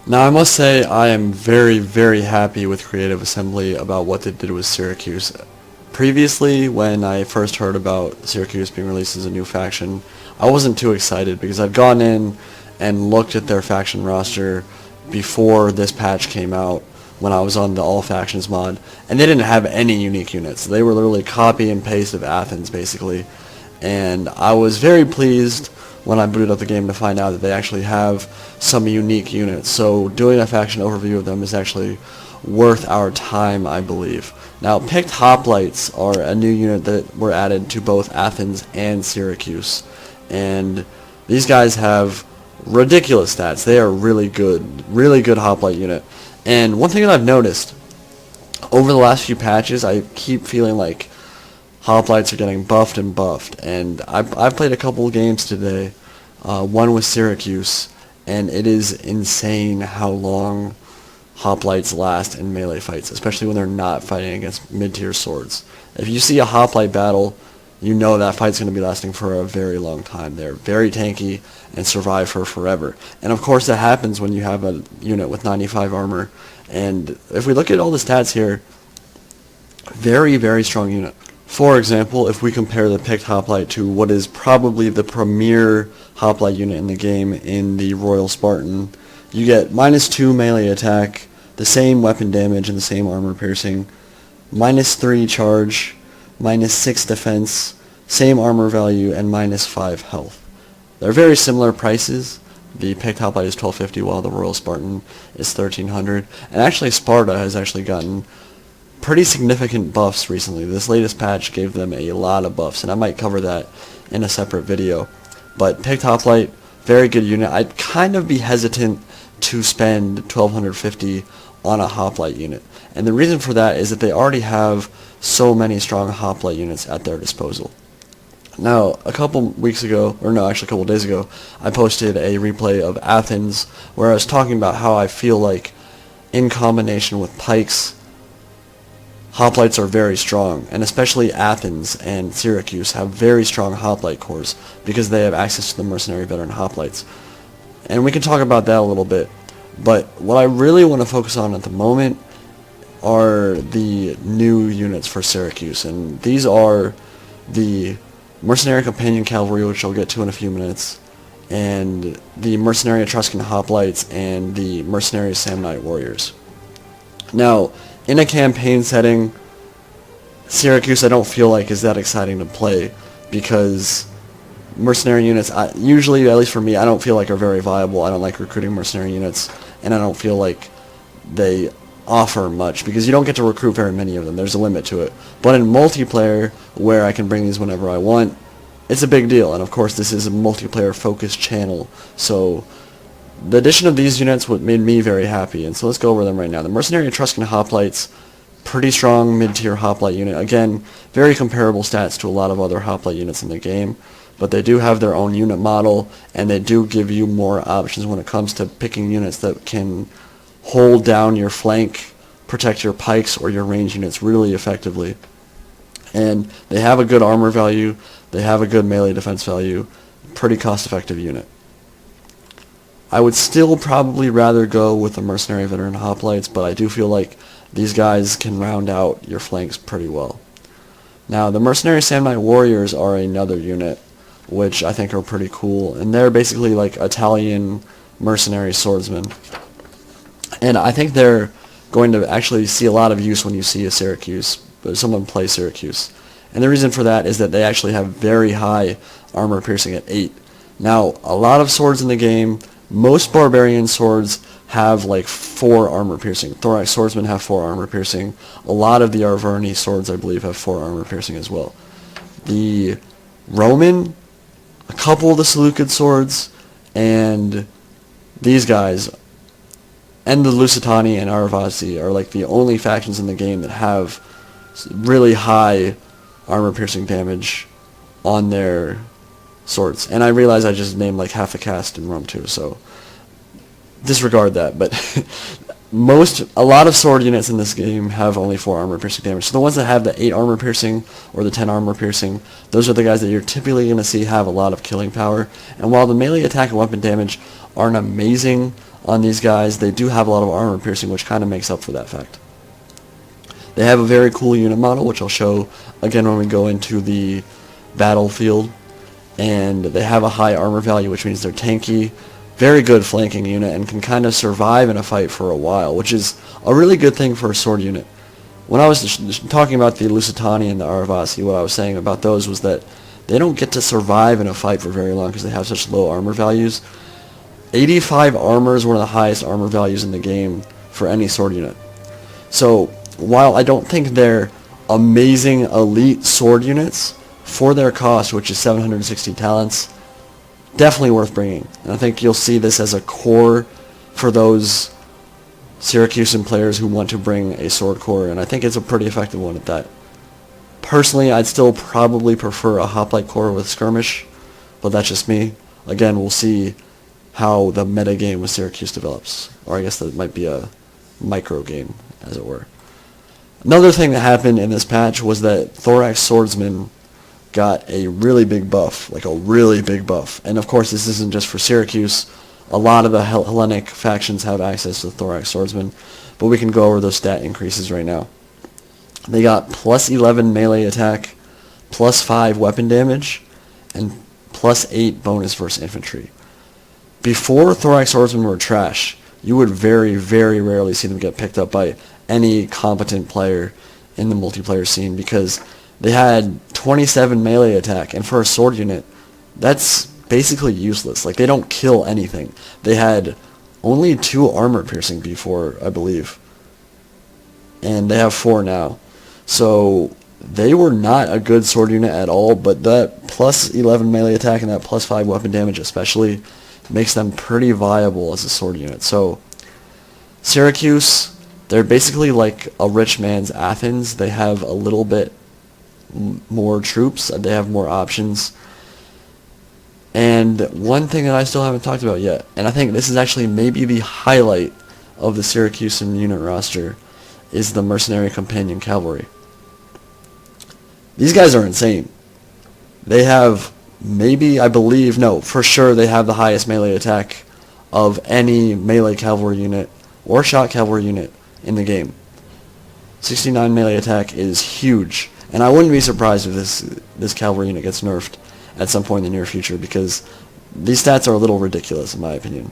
Now I must say I am very, very happy with Creative Assembly about what they did with Syracuse. Previously, when I first heard about Syracuse being released as a new faction, I wasn't too excited because I'd gone in and looked at their faction roster before this patch came out when I was on the All Factions mod, and they didn't have any unique units. They were literally copy and paste of Athens, basically, and I was very pleased when I booted up the game to find out that they actually have some unique units. So doing a faction overview of them is actually worth our time, I believe. Now, Pict Hoplites are a new unit that were added to both Athens and Syracuse, and these guys have ridiculous stats. They are really good hoplite unit. And one thing that I've noticed over the last few patches, I keep feeling like hoplites are getting buffed and buffed, and I've played a couple of games today, one with Syracuse, and it is insane how long hoplites last in melee fights, especially when they're not fighting against mid-tier swords. If you see a hoplite battle, you know that fight's going to be lasting for a very long time. They're very tanky and survive for forever. And of course that happens when you have a unit with 95 armor. And if we look at all the stats here, very, very strong unit. For example, if we compare the Pict Hoplite to what is probably the premier hoplite unit in the game in the Royal Spartan, you get -2 melee attack, the same weapon damage and the same armor piercing, -3 charge, -6 defense, same armor value, and -5 health. They're very similar prices. The Pict Hoplite is $1250 while the Royal Spartan is $1300. And actually Sparta has actually gotten pretty significant buffs recently. This latest patch gave them a lot of buffs, and I might cover that in a separate video. But Pict Hoplite, very good unit. I'd kind of be hesitant to spend $1250 on a hoplite unit. And the reason for that is that they already have so many strong hoplite units at their disposal. Now, a couple weeks ago, or no, actually a couple days ago, I posted a replay of Athens where I was talking about how I feel like in combination with pikes, hoplites are very strong, and especially Athens and Syracuse have very strong hoplite cores because they have access to the mercenary veteran hoplites. And we can talk about that a little bit, but what I really want to focus on at the moment are the new units for Syracuse, and these are the Mercenary Campanian Cavalry, which I'll get to in a few minutes, and the Mercenary Etruscan Hoplites, and the Mercenary Samnite Warriors. Now, in a campaign setting, Syracuse I don't feel like is that exciting to play, because mercenary units, usually, at least for me, I don't feel like are very viable. I don't like recruiting mercenary units, and I don't feel like they offer much, because you don't get to recruit very many of them. There's a limit to it. But in multiplayer, where I can bring these whenever I want, it's a big deal. And of course, this is a multiplayer focused channel, so the addition of these units made me very happy, and so let's go over them right now. The Mercenary Etruscan Hoplites, pretty strong mid-tier hoplite unit. Again, very comparable stats to a lot of other hoplite units in the game, but they do have their own unit model, and they do give you more options when it comes to picking units that can hold down your flank, protect your pikes or your range units really effectively. And they have a good armor value, they have a good melee defense value, pretty cost-effective unit. I would still probably rather go with the Mercenary Veteran Hoplites, but I do feel like these guys can round out your flanks pretty well. Now, the Mercenary Samnite Warriors are another unit, which I think are pretty cool, and they're basically like Italian mercenary swordsmen. And I think they're going to actually see a lot of use when you see a Syracuse, someone play Syracuse. And the reason for that is that they actually have very high armor piercing at 8. Now, a lot of swords in the game, most barbarian swords have like 4 armor piercing. Thorax swordsmen have 4 armor piercing. A lot of the Arverni swords, I believe, have 4 armor piercing as well. The Roman, a couple of the Seleucid swords, and these guys, and the Lusitani and Urvasi are like the only factions in the game that have really high armor piercing damage on their swords. And I realize I just named like half a cast in Rome 2, so disregard that. But a lot of sword units in this game have only 4 armor piercing damage. So the ones that have the 8 armor piercing or the 10 armor piercing, those are the guys that you're typically going to see have a lot of killing power. And while the melee attack and weapon damage aren't amazing, on these guys, they do have a lot of armor piercing, which kind of makes up for that fact. They have a very cool unit model, which I'll show again when we go into the battlefield. And they have a high armor value, which means they're tanky, very good flanking unit, and can kind of survive in a fight for a while, which is a really good thing for a sword unit. When I was talking about the Lusitani and the Urvasi, what I was saying about those was that they don't get to survive in a fight for very long because they have such low armor values. 85 armor is one of the highest armor values in the game for any sword unit. So while I don't think they're amazing elite sword units, for their cost, which is 760 talents, definitely worth bringing. And I think you'll see this as a core for those Syracusan players who want to bring a sword core, and I think it's a pretty effective one at that. Personally, I'd still probably prefer a hoplite core with skirmish, but that's just me. Again, we'll see how the meta game with Syracuse develops, or I guess that might be a micro game, as it were. Another thing that happened in this patch was that Thorax Swordsman got a really big buff, like a really big buff. And of course this isn't just for Syracuse. A lot of the Hellenic factions have access to the Thorax Swordsman, but we can go over those stat increases right now. They got plus 11 melee attack, plus 5 weapon damage, and plus 8 bonus versus infantry. Before Thorax Swordsmen were trash, you would very, very rarely see them get picked up by any competent player in the multiplayer scene because they had 27 melee attack, and for a sword unit, that's basically useless. Like, they don't kill anything. They had only 2 armor piercing before, I believe, and they have 4 now. So they were not a good sword unit at all, but that plus 11 melee attack and that plus 5 weapon damage especially makes them pretty viable as a sword unit. So Syracuse, they're basically like a rich man's Athens. They have a little bit more troops, they have more options. And one thing that I still haven't talked about yet, and I think this is actually maybe the highlight of the Syracusan unit roster, is the Mercenary Companion Cavalry. These guys are insane. They have maybe, I believe, no, for sure they have the highest melee attack of any melee cavalry unit or shot cavalry unit in the game. 69 melee attack is huge. And I wouldn't be surprised if this cavalry unit gets nerfed at some point in the near future because these stats are a little ridiculous in my opinion.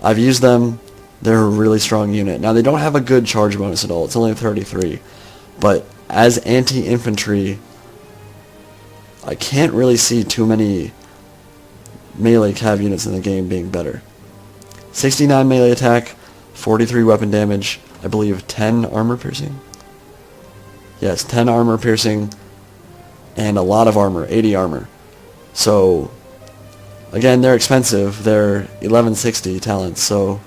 I've used them. They're a really strong unit. Now they don't have a good charge bonus at all. It's only 33. But as anti-infantry, I can't really see too many melee cav units in the game being better. 69 melee attack, 43 weapon damage, I believe 10 armor piercing. Yes, 10 armor piercing, and a lot of armor, 80 armor. So, again, they're expensive. They're 1160 talents, so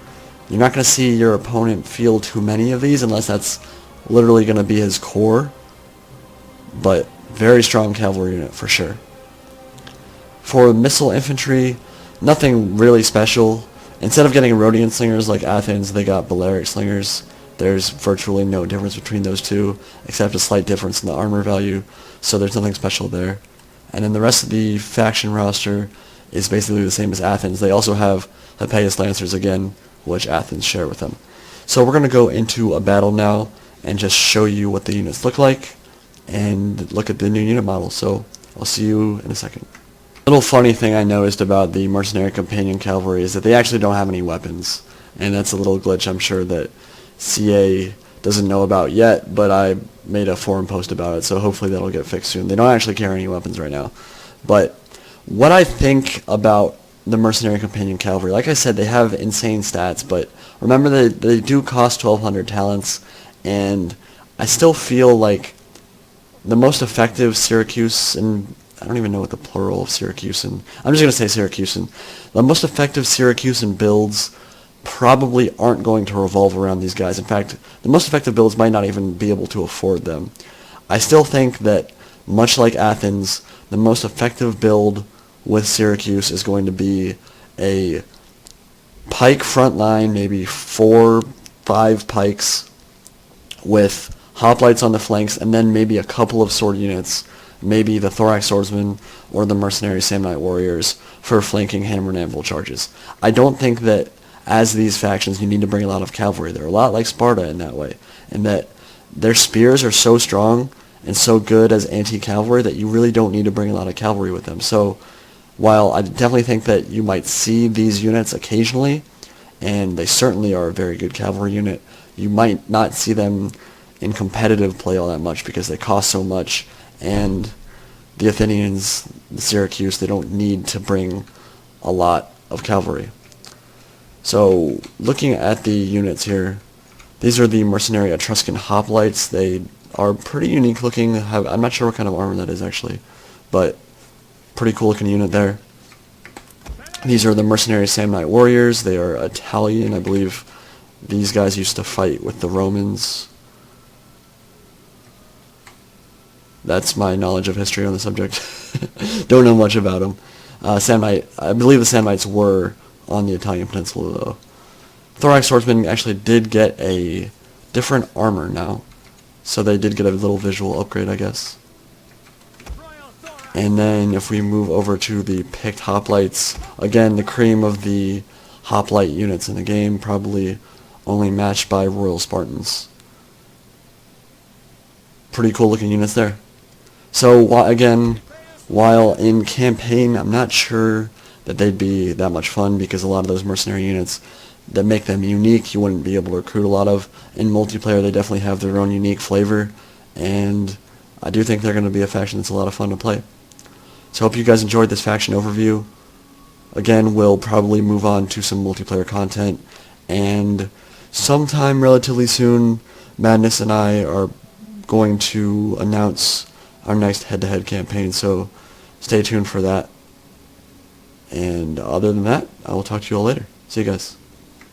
you're not going to see your opponent field too many of these unless that's literally going to be his core. But very strong cavalry unit, for sure. For missile infantry, nothing really special. Instead of getting Rhodian Slingers like Athens, they got Balearic Slingers. There's virtually no difference between those two, except a slight difference in the armor value, so there's nothing special there. And then the rest of the faction roster is basically the same as Athens. They also have Hippias Lancers again, which Athens share with them. So we're going to go into a battle now and just show you what the units look like and look at the new unit model. So I'll see you in a second. A little funny thing I noticed about the Mercenary Companion Cavalry is that they actually don't have any weapons, and that's a little glitch I'm sure that CA doesn't know about yet, but I made a forum post about it, so hopefully that'll get fixed soon. They don't actually carry any weapons right now. But what I think about the Mercenary Companion Cavalry, like I said, they have insane stats, but remember that they do cost 1,200 talents, and I still feel like the most effective Syracuse, and I don't even know what the plural of Syracusan, I'm just going to say Syracusan, the most effective Syracusan builds probably aren't going to revolve around these guys. In fact, the most effective builds might not even be able to afford them. I still think that, much like Athens, the most effective build with Syracuse is going to be a pike front line, maybe 4-5 pikes with hoplites on the flanks, and then maybe a couple of sword units, maybe the Thorax Swordsman or the Mercenary Samnite Warriors for flanking hammer and anvil charges. I don't think that as these factions, you need to bring a lot of cavalry. They're a lot like Sparta in that way, in that their spears are so strong and so good as anti-cavalry that you really don't need to bring a lot of cavalry with them. So while I definitely think that you might see these units occasionally, and they certainly are a very good cavalry unit, you might not see them in competitive play all that much because they cost so much, and the Athenians, the Syracuse, they don't need to bring a lot of cavalry. So looking at the units here, these are the Mercenary Etruscan Hoplites. They are pretty unique looking. I'm not sure what kind of armor that is actually, but pretty cool looking unit there. These are the Mercenary Samnite warriors. They are Italian, I believe. These guys used to fight with the Romans. That's my knowledge of history on the subject. Don't know much about them. Samnite, I believe the Samnites were on the Italian peninsula though. Thorax Swordsmen actually did get a different armor now, so they did get a little visual upgrade, I guess. And then if we move over to the Pict Hoplites, again the cream of the hoplite units in the game, probably only matched by Royal Spartans. Pretty cool looking units there. So again, while in campaign I'm not sure that they'd be that much fun because a lot of those mercenary units that make them unique you wouldn't be able to recruit a lot of. In multiplayer they definitely have their own unique flavor, and I do think they're going to be a faction that's a lot of fun to play. So I hope you guys enjoyed this faction overview. Again, we'll probably move on to some multiplayer content, and sometime relatively soon Madness and I are going to announce our next head-to-head campaign, so stay tuned for that. And other than that, I will talk to you all later. See you guys.